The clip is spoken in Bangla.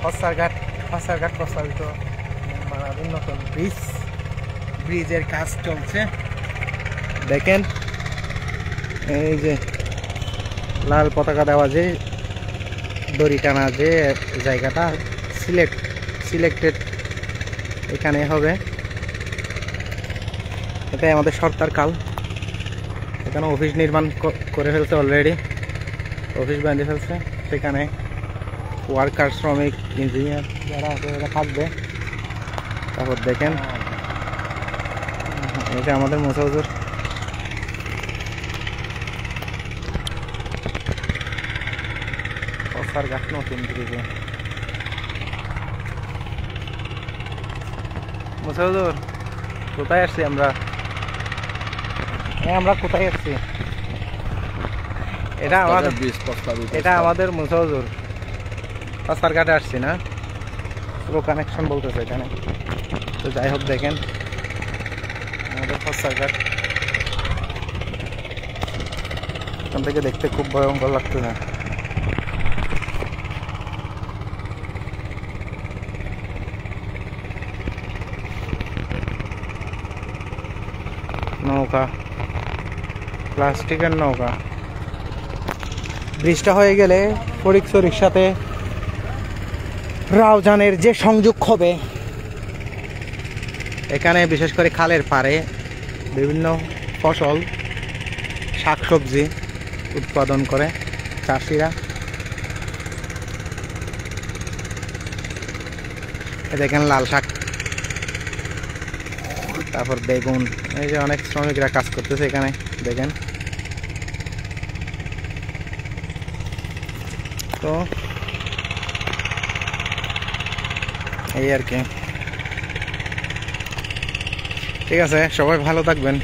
ফসারঘাট প্রস্তাবিত নতুন ব্রিজের কাজ চলছে। দেখেন এই যে লাল পতাকা দেওয়া যে দড়ি টানা যে জায়গাটা সিলেক্টেড এখানে হবে। এটাই আমাদের সরকার কাল। এখানে অফিস নির্মাণ করে ফেলছে, অলরেডি অফিস বাঁধে ফেলছে। সেখানে ওয়ার্কার, শ্রমিক, ইঞ্জিনিয়ার যারা আছে এরা থাকবে। তারপর দেখেন এটা আমাদের মুসা হুজুর। ফসারঘাট নতুন ব্রিজে মুসা হুজুর কোথায় আসছি আমরা? আমরা কোথায় আসছি? এটা আমাদের মুসা হুজুর ফসারঘাটে আসছি না, পুরো কানেকশন বলতেছে এখানে। তো যাই হোক, দেখেন আমাদের ফসারঘাট এখান থেকে দেখতে খুব ভয়ঙ্কর লাগতো না। নৌকা, প্লাস্টিকের নৌকা। ব্রিজটা হয়ে গেলে ফটিকছড়ির সাথে রাউজানের যে সংযোগ হবে, এখানে বিশেষ করে খালের পাড়ে বিভিন্ন ফসল, শাকসবজি উৎপাদন করে চাষিরা। দেখেন লাল শাক, তারপর বেগুন। এই যে অনেক শ্রমিকরা কাজ করতেছে এখানে, দেখেন। তো এই আর কি। ঠিক আছে, সবাই ভালো থাকবেন।